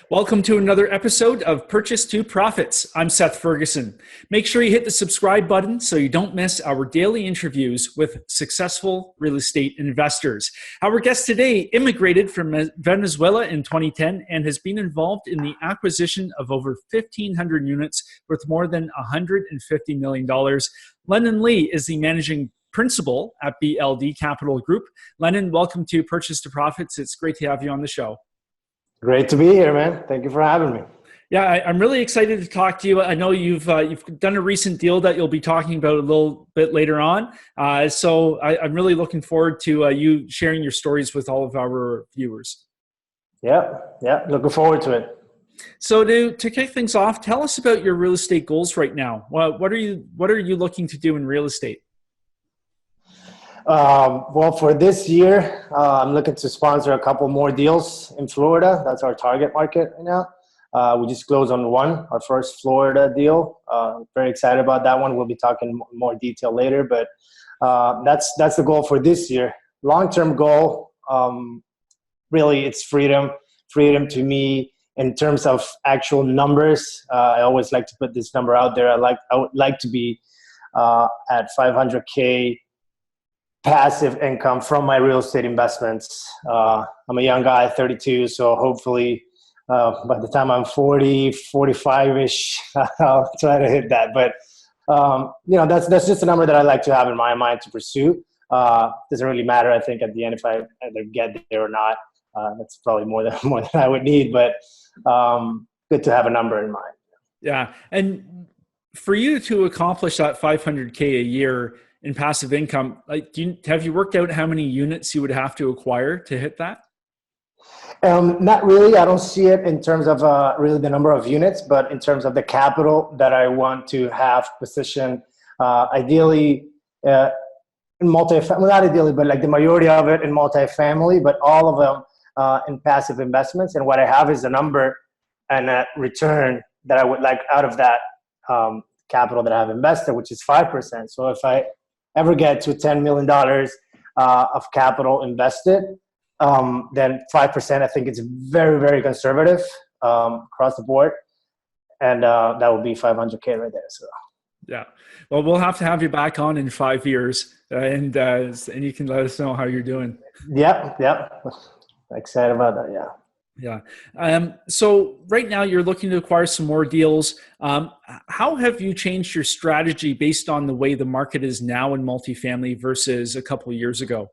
Welcome to another episode of Purchase to Profits. I'm Seth Ferguson. Make sure you hit the subscribe button so you don't miss our daily interviews with successful real estate investors. Our guest today immigrated from Venezuela in 2010 and has been involved in the acquisition of over 1,500 units worth more than $150 million. Lennon Lee is the managing principal at BLD Capital Group. Lennon, welcome to Purchase to Profits. It's great to have you on the show. Great to be here, man. Thank you for having me. Yeah, I'm really excited to talk to you. I know you've done a recent deal that you'll be talking about a little bit later on. So I'm really looking forward to you sharing your stories with all of our viewers. Yeah, looking forward to it. So to kick things off, tell us about your real estate goals right now. What are you looking to do in real estate? Well, for this year, I'm looking to sponsor a couple more deals in Florida. That's our target market right now. We just closed on our first Florida deal. Very excited about that one. We'll be talking more detail later, but that's the goal for this year. Long-term goal, really, it's freedom. Freedom to me in terms of actual numbers. I always like to put this number out there. I would like to be at $500K passive income from my real estate investments. I'm a young guy, 32, so hopefully by the time I'm 40, 45-ish, I'll try to hit that. But that's just a number that I like to have in my mind to pursue. Doesn't really matter, I think, at the end if I either get there or not. That's probably more than I would need, but good to have a number in mind. Yeah, and for you to accomplish that $500K a year in passive income, have you worked out how many units you would have to acquire to hit that? Not really. I don't see it in terms of really the number of units, but in terms of the capital that I want to have positioned, ideally in multifamily, not ideally, but like the majority of it in multifamily, but all of them in passive investments. And what I have is a number and a return that I would like out of that capital that I have invested, which is 5%. So if I ever get to $10 million of capital invested, then 5%, I think it's very, very conservative across the board. And that would be $500K right there. So, yeah. Well, we'll have to have you back on in 5 years and you can let us know how you're doing. Yep. Excited about that. Yeah. Yeah. So right now you're looking to acquire some more deals. How have you changed your strategy based on the way the market is now in multifamily versus a couple of years ago?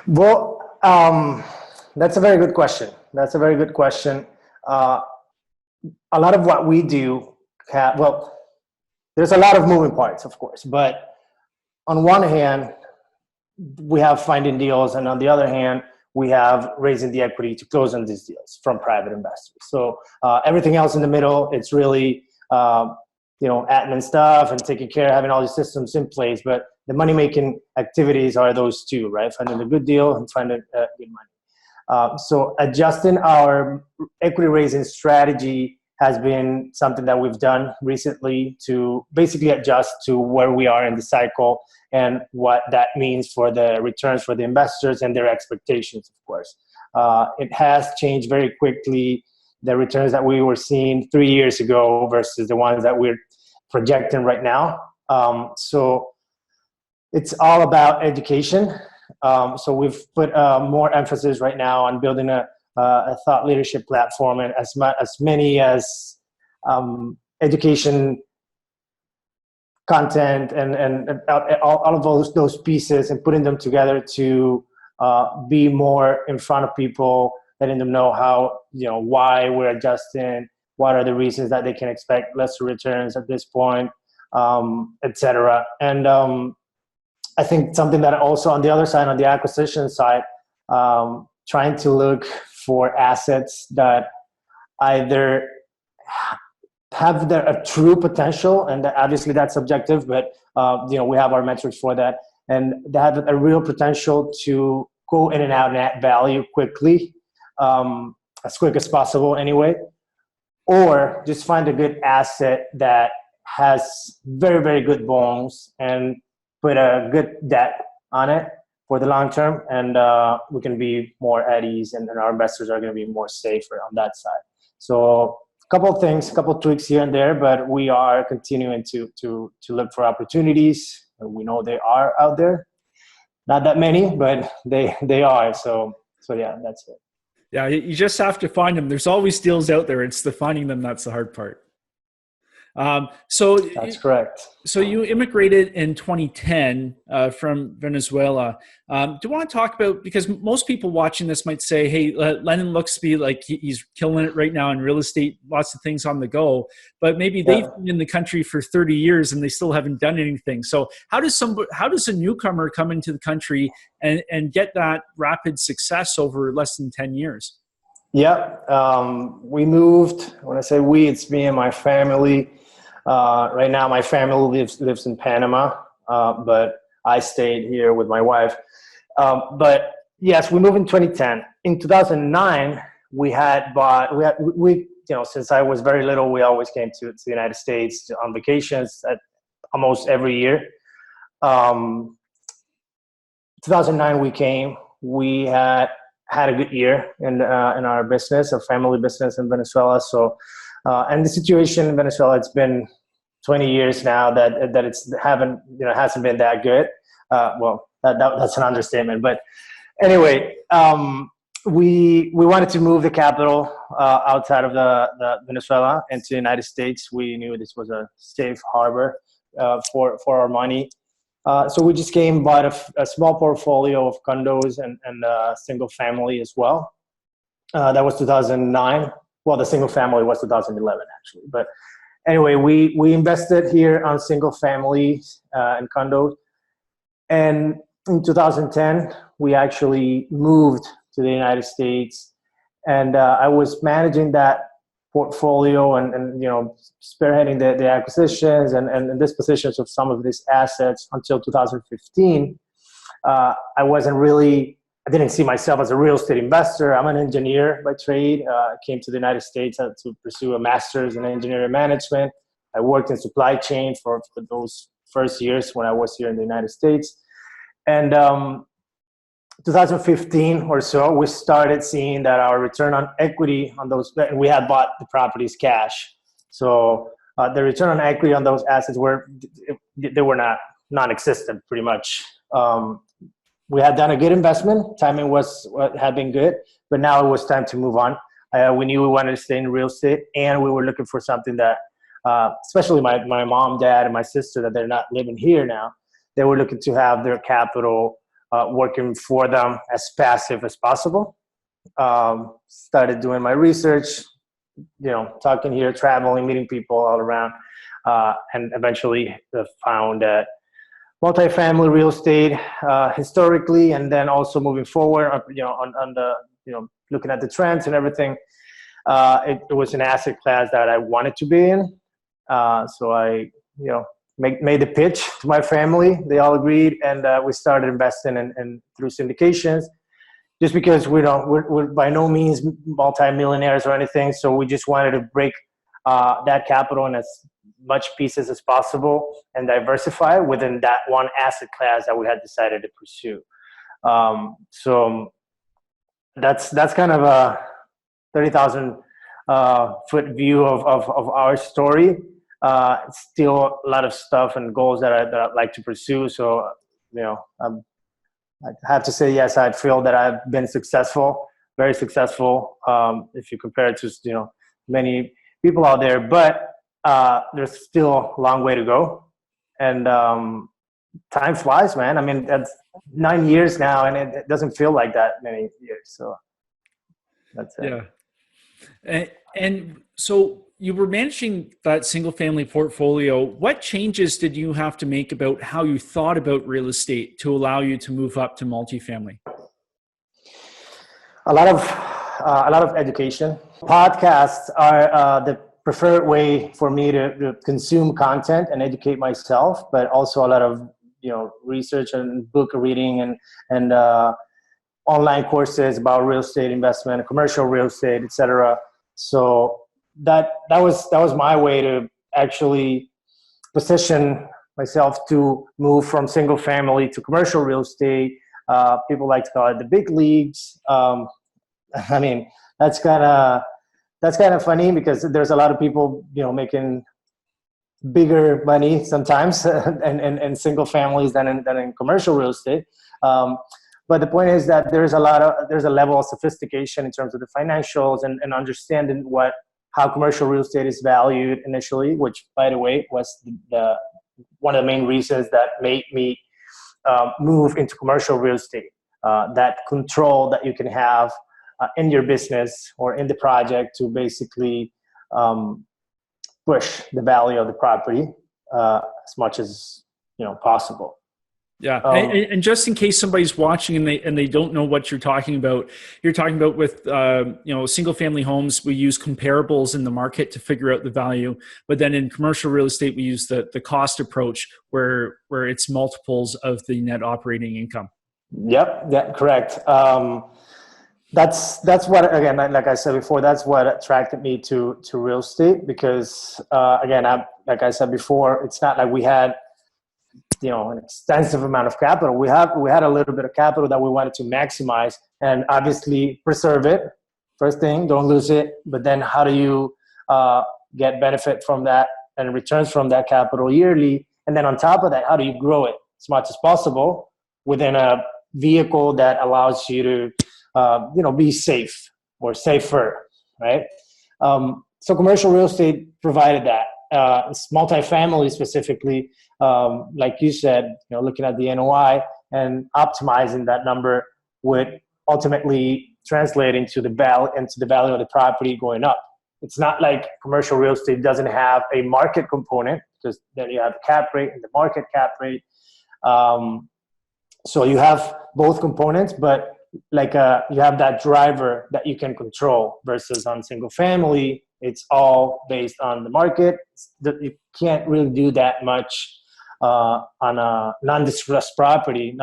Well, that's a very good question. A lot of what we do, there's a lot of moving parts, of course, but on one hand, we have finding deals, and on the other hand, we have raising the equity to close on these deals from private investors. So everything else in the middle, it's really admin stuff and taking care of having all these systems in place. But the money-making activities are those two, right? Finding a good deal and finding good money. So adjusting our equity raising strategy has been something that we've done recently to basically adjust to where we are in the cycle and what that means for the returns for the investors and their expectations, of course. It has changed very quickly, the returns that we were seeing 3 years ago versus the ones that we're projecting right now. So it's all about education. So we've put more emphasis right now on building a thought leadership platform and as many as education content and all of those pieces and putting them together to be more in front of people, letting them know how, why we're adjusting, what are the reasons that they can expect lesser returns at this point, etc. And I think something that also on the other side, on the acquisition side, trying to look for assets that either have a true potential, and obviously that's subjective, but we have our metrics for that, and they have a real potential to go in and out and add value quickly, as quick as possible anyway, or just find a good asset that has very, very good bones and put a good debt on it for the long term, and we can be more at ease, and our investors are going to be more safer on that side. So a couple of things, a couple of tweaks here and there, but we are continuing to look for opportunities. We know they are out there, not that many, but they are. So yeah, that's it. Yeah, you just have to find them. There's always deals out there. It's the finding them that's the hard part. So that's correct. So you immigrated in 2010 from Venezuela. Do you want to talk about, because most people watching this might say, hey, Lennon looks to be like he's killing it right now in real estate, lots of things on the go, but maybe they've been in the country for 30 years and they still haven't done anything. So how does a newcomer come into the country and get that rapid success over less than 10 years? Yeah, we moved. When I say we, it's me and my family. Right now, my family lives in Panama, but I stayed here with my wife. But yes, we moved in 2010. In 2009, since I was very little, we always came to the United States on vacations almost every year. 2009, we came. We had a good year in our business, our family business in Venezuela. So. And the situation in Venezuela, it's been 20 years now that hasn't been that good. That's an understatement. But anyway, we wanted to move the capital outside of the Venezuela into the United States. We knew this was a safe harbor for our money. So we just bought a small portfolio of condos and single family as well. That was 2009. Well, the single family was 2011 actually, but anyway, we invested here on single family and condos, and in 2010 we actually moved to the United States, and I was managing that portfolio and spearheading the acquisitions and dispositions of some of these assets until 2015. I didn't see myself as a real estate investor. I'm an engineer by trade. I came to the United States to pursue a master's in engineering management. I worked in supply chain for those first years when I was here in the United States. And 2015 or so, we started seeing that our return on equity on those, and we had bought the properties cash. So the return on equity on those assets were non-existent pretty much. We had done a good investment. Timing had been good, but now it was time to move on. We knew we wanted to stay in real estate, and we were looking for something that, especially my mom, dad, and my sister, that they're not living here now. They were looking to have their capital working for them as passive as possible. Started doing my research, talking here, traveling, meeting people all around, and eventually found that multifamily real estate historically, and then also moving forward, on the looking at the trends and everything, it was an asset class that I wanted to be in. So I made the pitch to my family. They all agreed, and we started investing in through syndications. Just because we're by no means multi-millionaires or anything, so we just wanted to break that capital in as much pieces as possible and diversify within that one asset class that we had decided to pursue. So that's kind of a 30,000 foot view of our story. Still a lot of stuff and goals that I'd like to pursue. So I have to say yes, I feel that I've been successful, very successful, if you compare it to many people out there, but there's still a long way to go, and time flies, man. I mean, that's 9 years now, and it doesn't feel like that many years. So that's it. Yeah. And so you were managing that single family portfolio. What changes did you have to make about how you thought about real estate to allow you to move up to multifamily? A lot of education. Podcasts are the preferred way for me to consume content and educate myself, but also a lot of research and book reading and online courses about real estate investment, commercial real estate, etc. So that was my way to actually position myself to move from single family to commercial real estate, People like to call it the big leagues. I mean, that's kind of funny because there's a lot of people, making bigger money sometimes and single families than in commercial real estate. But the point is that there's a level of sophistication in terms of the financials and understanding how commercial real estate is valued initially, which, by the way, was one of the main reasons that made me move into commercial real estate. That control that you can have in your business or in the project to basically push the value of the property as much as possible. Yeah, and just in case somebody's watching and they don't know what you're talking about with single family homes, we use comparables in the market to figure out the value, but then in commercial real estate we use the cost approach where it's multiples of the net operating income. Yep, yeah, correct. That's what, again, like I said before, that's what attracted me to real estate because again, like I said before, it's not like we had an extensive amount of capital. We had a little bit of capital that we wanted to maximize and obviously preserve it. First thing, don't lose it. But then how do you get benefit from that and returns from that capital yearly? And then on top of that, how do you grow it as much as possible within a vehicle that allows you to be safe or safer, right? So commercial real estate provided that. It's multifamily specifically, like you said, looking at the NOI and optimizing that number would ultimately translate into the value of the property going up. It's not like commercial real estate doesn't have a market component because then you have the cap rate and the market cap rate. So you have both components, but you have that driver that you can control versus on single family. It's all based on the market. You can't really do that much on a non-distressed property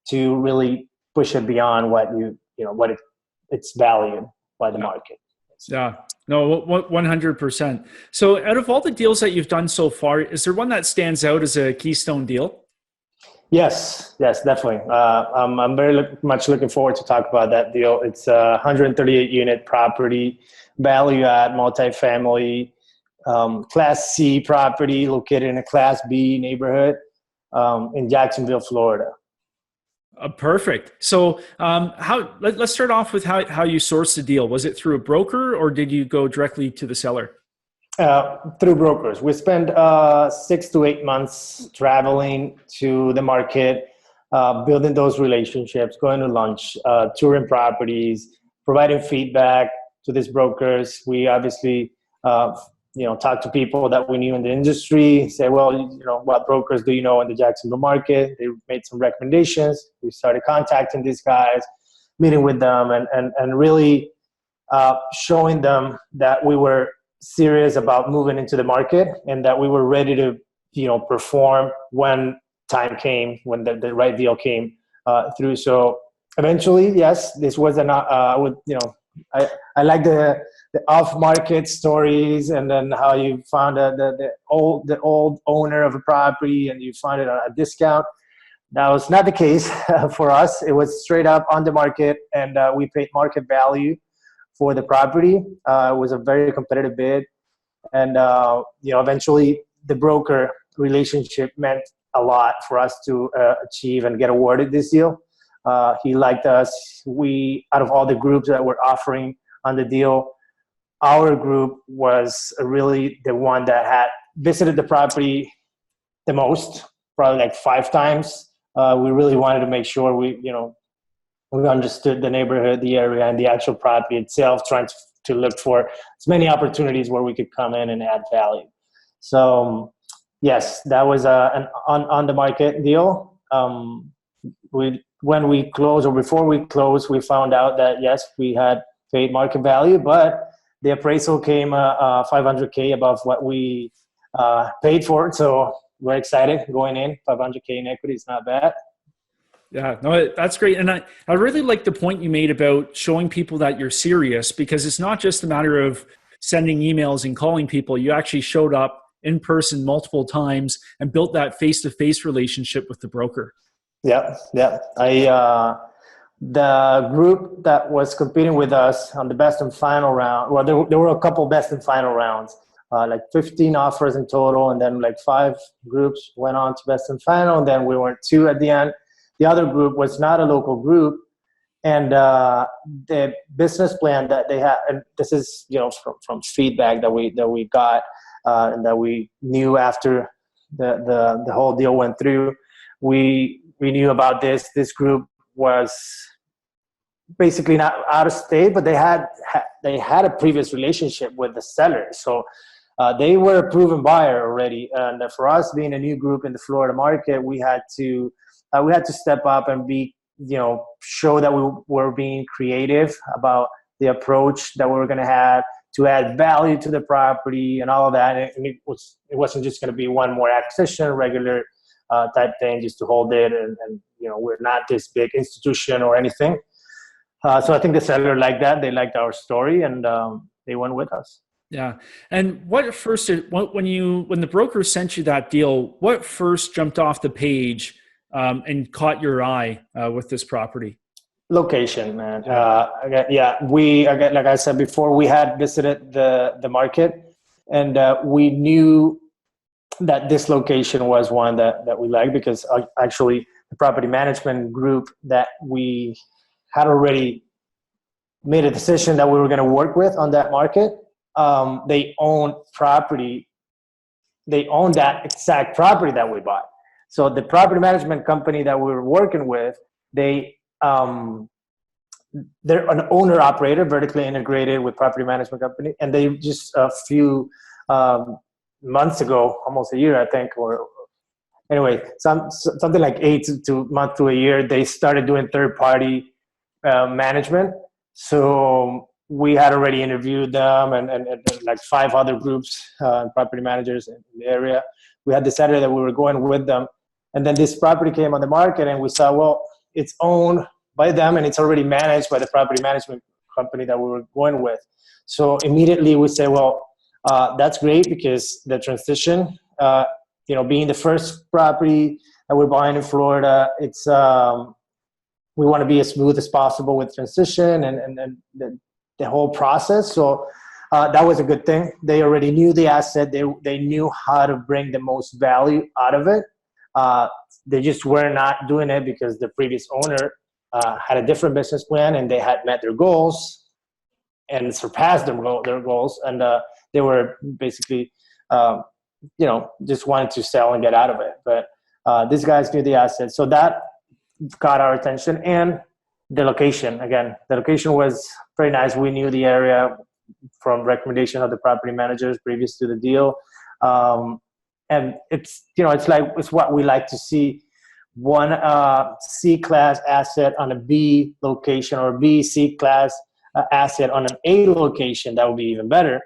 to really push it beyond what it's valued by the market. Yeah, no, 100%. So out of all the deals that you've done so far, is there one that stands out as a keystone deal? Yes, definitely. I'm very much looking forward to talk about that deal. It's a 138 unit property, value add multifamily, Class C property located in a Class B neighborhood in Jacksonville, Florida. Perfect. So let's start off with how you sourced the deal. Was it through a broker or did you go directly to the seller? Through brokers. We spent 6 to 8 months traveling to the market, building those relationships, going to lunch, touring properties, providing feedback to these brokers. We obviously, talked to people that we knew in the industry, say, well, what brokers do you know in the Jacksonville market? They made some recommendations. We started contacting these guys, meeting with them, and really showing them that we were serious about moving into the market and that we were ready to, perform when time came, when the right deal came through. So eventually, yes, this was I like the off-market stories, and then how you found the old owner of a property and you found it at a discount. That was not the case for us. It was straight up on the market, and we paid market value for the property. It was a very competitive bid, and eventually the broker relationship meant a lot for us to achieve and get awarded this deal. He liked us. Out of all the groups that were offering on the deal, our group was really the one that had visited the property the most, probably like 5 times. We really wanted to make sure we understood the neighborhood, the area, and the actual property itself, trying to look for as many opportunities where we could come in and add value. So, yes, that was an on-the-market deal. When we closed, or before we closed, we found out that, yes, we had paid market value, but the appraisal came $500K above what we paid for it. So we're excited going in. $500K in equity is not bad. Yeah, no, that's great. And I really like the point you made about showing people that you're serious, because it's not just a matter of sending emails and calling people. You actually showed up in person multiple times and built that face-to-face relationship with the broker. Yeah, yeah. The group that was competing with us on the best and final round, well, there were a couple best and final rounds, like 15 offers in total, and then like 5 groups went on to best and final, and then we were 2 at the end. The other group was not a local group, and the business plan that they had, and this is from feedback that we got and that we knew after the whole deal went through. We knew about this group was basically not out of state, but they had a previous relationship with the seller, so they were a proven buyer already. And for us, being a new group in the Florida market, we had to step up and be show that we were being creative about the approach that we were going to have to add value to the property and all of that. And it wasn't just going to be one more acquisition, regular type thing, just to hold it. And we're not this big institution or anything. So I think the seller liked that. They liked our story, and they went with us. Yeah. And when the broker sent you that deal, what first jumped off the page and caught your eye with this property? Location, man. Again, like I said before, we had visited the market, and we knew that this location was one that we liked, because actually the property management group that we had already made a decision that we were going to work with on that market. They own property. They own that exact property that we bought. So the property management company that we were working with, they're an owner operator, vertically integrated with property management company, and they just a few months ago, almost a year, I think, or anyway, something like 8 months to a year, they started doing third party management. So we had already interviewed them and like 5 other groups, property managers in the area. We had decided that we were going with them. And then this property came on the market, and we saw, well, it's owned by them and it's already managed by the property management company that we were going with. So immediately we say, well, that's great, because the transition, being the first property that we're buying in Florida, it's we want to be as smooth as possible with transition and the whole process. So that was a good thing. They already knew the asset. They knew how to bring the most value out of it. They just were not doing it because the previous owner had a different business plan, and they had met their goals and surpassed their goals. And they were basically, just wanted to sell and get out of it. But these guys knew the asset. So that got our attention. And the location, again, the location was very nice. We knew the area from recommendation of the property managers previous to the deal. And it's what we like to see. One C-class asset on a B location, or B C-class asset on an A location. That would be even better.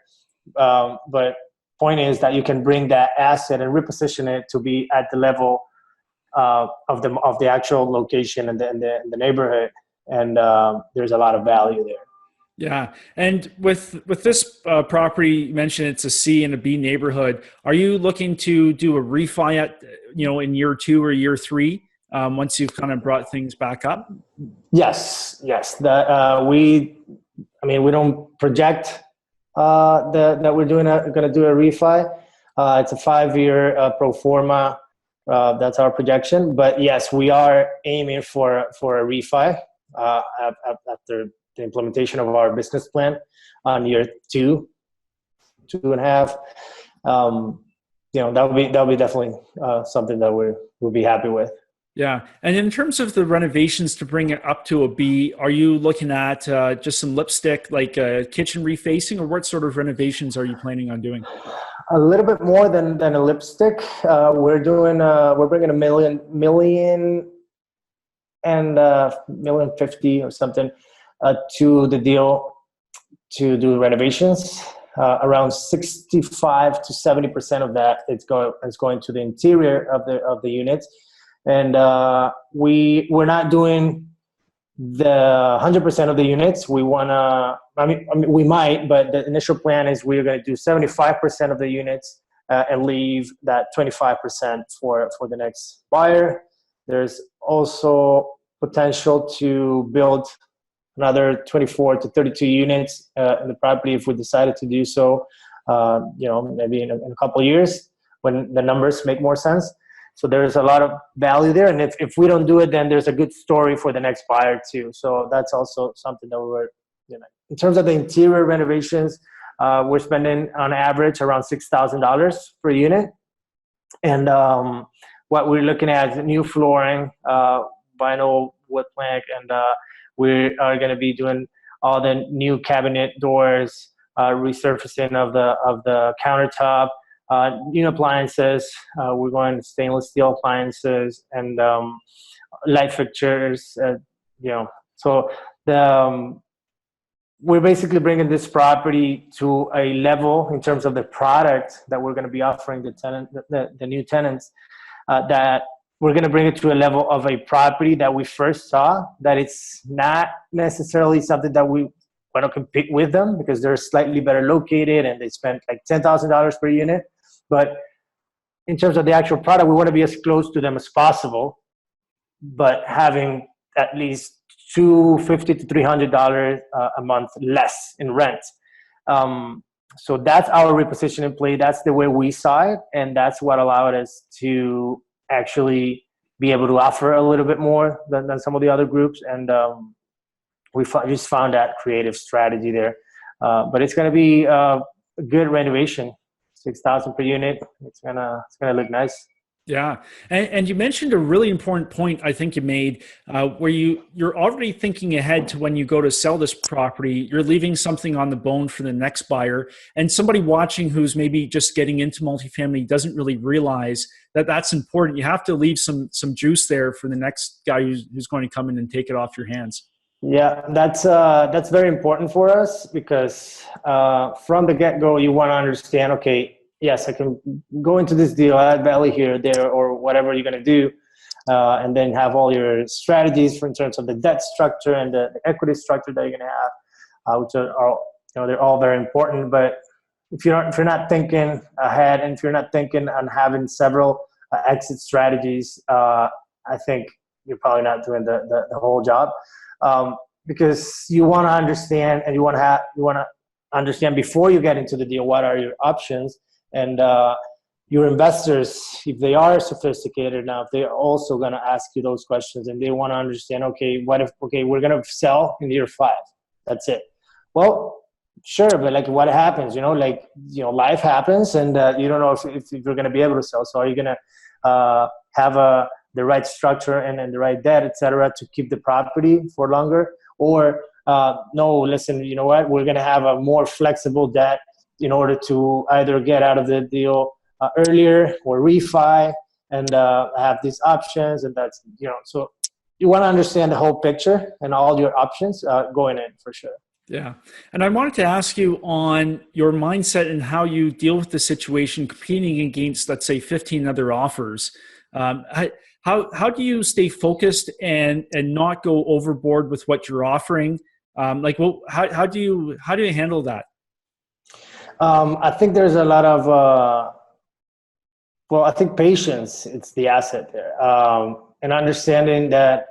But point is that you can bring that asset and reposition it to be at the level of the actual location and the neighborhood, and there's a lot of value there. Yeah, and with this property, you mentioned it's a C and a B neighborhood. Are you looking to do a refi at in year 2 or year 3 once you've kind of brought things back up? Yes. We don't project that we're going to do a refi. It's a 5-year pro forma. That's our projection. But yes, we are aiming for a refi after the implementation of our business plan on year 2.5. That'll be definitely something that we'll be happy with. Yeah. And in terms of the renovations to bring it up to a B, are you looking at just some lipstick, like kitchen refacing, or what sort of renovations are you planning on doing? A little bit more than a lipstick. We're bringing $1 million and $1.05 or something to the deal to do renovations. Around 65 to 70% of that is going to the interior of the units. And we're not doing the 100% of the units. We we might, but the initial plan is we're going to do 75% of the units and leave that 25% for the next buyer. There's also potential to build another 24 to 32 units in the property if we decided to do so, maybe in a couple of years when the numbers make more sense. So there's a lot of value there. And if we don't do it, then there's a good story for the next buyer too. So that's also something that we're, in terms of the interior renovations, we're spending on average around $6,000 per unit. And what we're looking at is new flooring, vinyl, wood plank, and we are going to be doing all the new cabinet doors, resurfacing of the countertop, new appliances. We're going stainless steel appliances and light fixtures. So we're basically bringing this property to a level in terms of the product that we're going to be offering the new tenants, that we're going to bring it to a level of a property that we first saw, that it's not necessarily something that we want to compete with them because they're slightly better located and they spend like $10,000 per unit. But in terms of the actual product, we want to be as close to them as possible, but having at least $250 to $300 a month less in rent. So that's our repositioning play. That's the way we saw it, and that's what allowed us to actually be able to offer a little bit more than some of the other groups. And we just found that creative strategy there. But it's going to be a good renovation, $6,000 per unit. It's gonna look nice. Yeah. And you mentioned a really important point I think you made, where you're already thinking ahead to when you go to sell this property. You're leaving something on the bone for the next buyer. And somebody watching who's maybe just getting into multifamily doesn't really realize that that's important. You have to leave some juice there for the next guy who's going to come in and take it off your hands. Yeah, that's very important for us because from the get-go, you want to understand, okay, yes, I can go into this deal, add value here, there, or whatever you're going to do, and then have all your strategies in terms of the debt structure and the equity structure that you're going to have, which are they're all very important. But if you're not thinking ahead and if you're not thinking on having several exit strategies, I think you're probably not doing the whole job, because you want to understand and you want to understand before you get into the deal what are your options. And your investors, if they are sophisticated enough, they're also going to ask you those questions, and they want to understand, okay, we're going to sell in year 5. That's it. Well, sure, but like what happens, life happens, and you don't know if you're going to be able to sell. So are you going to have the right structure and the right debt, et cetera, to keep the property for longer? Or no, listen, you know what, we're going to have a more flexible debt in order to either get out of the deal earlier or refi and have these options. And that's, so you want to understand the whole picture and all your options going in for sure. Yeah. And I wanted to ask you on your mindset and how you deal with the situation competing against, let's say, 15 other offers. How do you stay focused and not go overboard with what you're offering? How do you handle that? I think there's a lot of, I think patience, it's the asset there. And understanding that,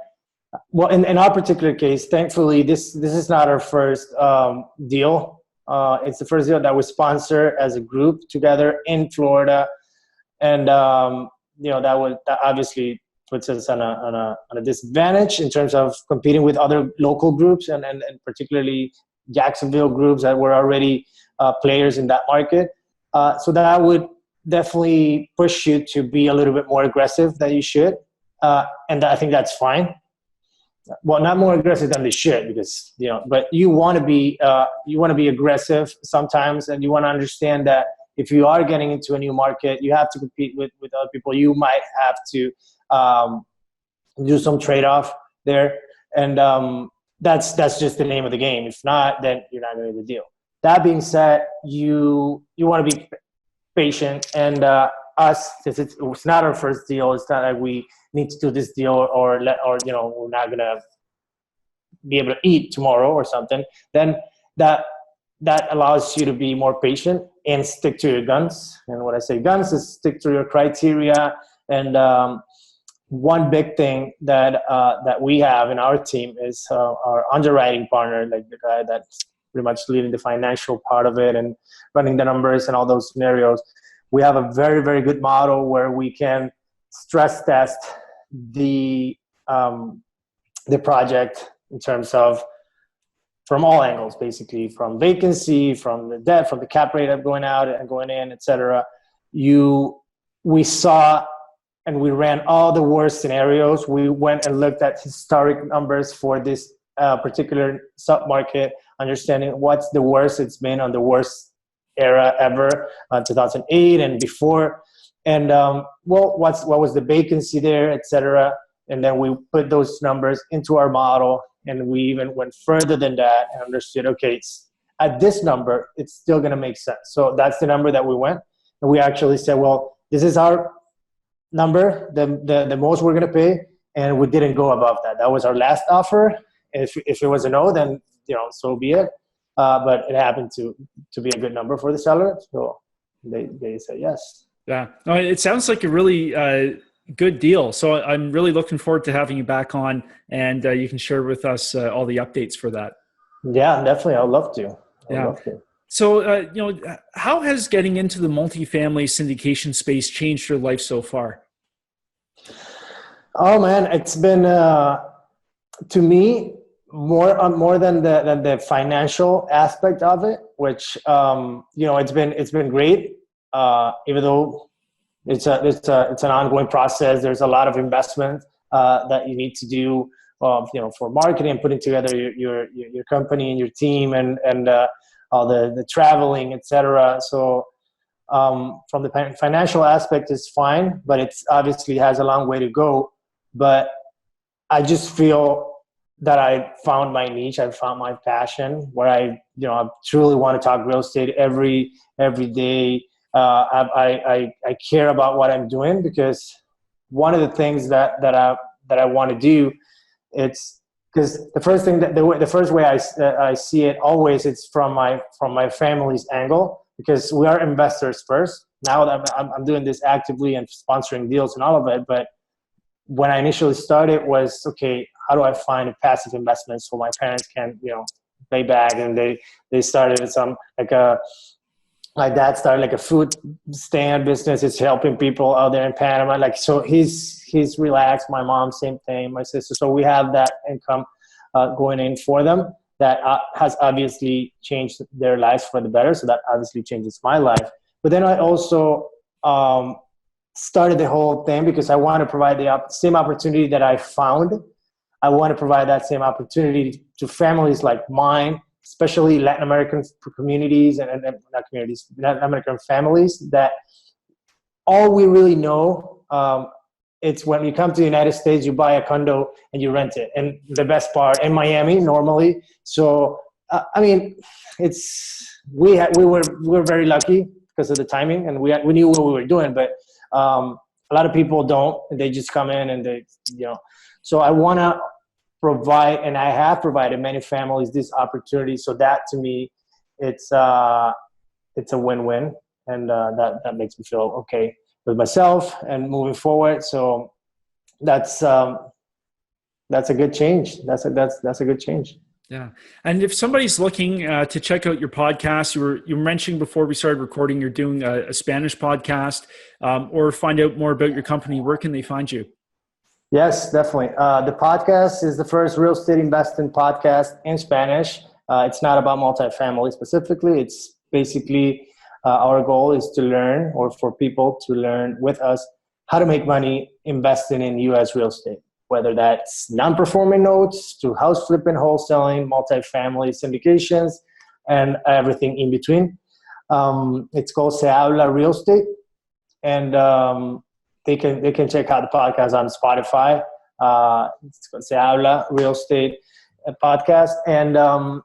in our particular case, thankfully, this is not our first deal. It's the first deal that we sponsor as a group together in Florida. And, that obviously puts us on a disadvantage in terms of competing with other local groups and particularly Jacksonville groups that were already players in that market. So that would definitely push you to be a little bit more aggressive than you should. And I think that's fine. Well, not more aggressive than they should, because, but you want to be aggressive sometimes, and you want to understand that if you are getting into a new market, you have to compete with other people. You might have to do some trade-off there. And that's just the name of the game. If not, then you're not going to do the deal. That being said, you want to be patient, and us, since it's not our first deal, it's not like we need to do this deal or we're not going to be able to eat tomorrow or something. Then that allows you to be more patient and stick to your guns. And when I say guns, is stick to your criteria and one big thing that that we have in our team is our underwriting partner, like the guy that's pretty much leading the financial part of it and running the numbers and all those scenarios. We have a very, very good model where we can stress test the project in terms of from all angles, basically from vacancy, from the debt, from the cap rate of going out and going in, et cetera. We saw and we ran all the worst scenarios. We went and looked at historic numbers for this particular submarket, understanding what's the worst it's been on the worst era ever, 2008 and before. And what was the vacancy there, et cetera. And then we put those numbers into our model, and we even went further than that and understood, okay, it's, at this number, it's still going to make sense. So that's the number that we went. And we actually said, well, this is our number, the most we're going to pay, and we didn't go above that. That was our last offer. If it was a no, then so be it. But it happened to be a good number for the seller, so they said yes. Yeah, no, it sounds like a really good deal. So I'm really looking forward to having you back on, and you can share with us all the updates for that. Yeah, definitely. I'd love to. Love to. So, how has getting into the multifamily syndication space changed your life so far? Oh man, it's been to me more than the financial aspect of it, which it's been great. Even though it's an ongoing process, there's a lot of investment that you need to do, for marketing and putting together your company and your team and all the traveling, etc. So from the financial aspect, it's fine, but it's obviously has a long way to go. But I just feel that I found my niche. I found my passion where I truly want to talk real estate every day. I care about what I'm doing, because one of the things that I want to do, it's because the first way I see it always, it's from my family's angle, because we are investors first. Now that I'm doing this actively and sponsoring deals and all of it, but when I initially started was, okay, how do I find a passive investment so my parents can pay back? And they started my dad started like a food stand business. It's helping people out there in Panama. So he's relaxed. My mom, same thing. My sister. So we have that income going in for them that has obviously changed their lives for the better. So that obviously changes my life. But then I also started the whole thing because I want to provide the same opportunity that I found. I want to provide that same opportunity to families like mine, especially Latin American communities and not communities, Latin American families, that all we really know, it's when you come to the United States, you buy a condo and you rent it. And the best part in Miami normally. So, we're very lucky because of the timing, and we knew what we were doing, but a lot of people don't. They just come in and so I want to provide, and I have provided many families this opportunity. So that to me, it's a win-win, and that makes me feel okay with myself and moving forward. So that's a good change. That's a good change. Yeah. And if somebody's looking to check out your podcast, you were mentioning before we started recording, you're doing a Spanish podcast, or find out more about your company, where can they find you? Yes, definitely. The podcast is the first real estate investing podcast in Spanish. It's not about multifamily specifically. It's basically our goal is to learn, or for people to learn with us, how to make money investing in U.S. real estate, whether that's non-performing notes to house flipping, wholesaling, multifamily syndications, and everything in between. It's called Se Habla Real Estate, and they can check out the podcast on Spotify. It's called Se Habla Real Estate podcast, and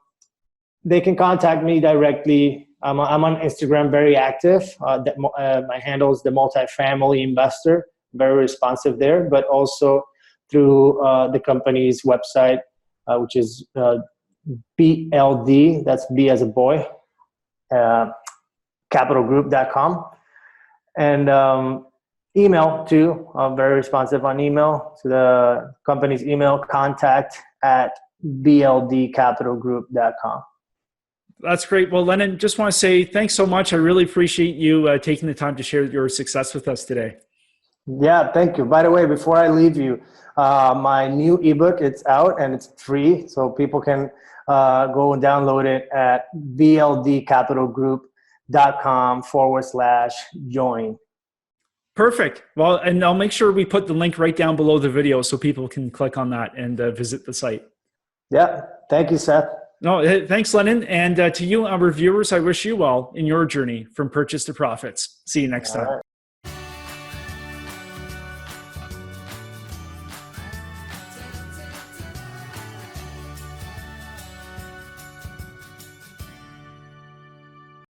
they can contact me directly. I'm on Instagram, very active. My handle is the Multifamily Investor, very responsive there, but also through the company's website, which is BLD, that's B as a boy, capitalgroup.com. And email too. I'm very responsive on email to the company's email, contact@bldcapitalgroup.com. That's great. Well, Lennon, just want to say thanks so much. I really appreciate you taking the time to share your success with us today. Yeah, thank you. By the way, before I leave you, my new ebook, it's out and it's free. So people can go and download it at bldcapitalgroup.com/join. Perfect. Well, and I'll make sure we put the link right down below the video so people can click on that and visit the site. Yeah. Thank you, Seth. No, thanks, Lennon. And to you, our viewers, I wish you well in your journey from purchase to profits. See you next time.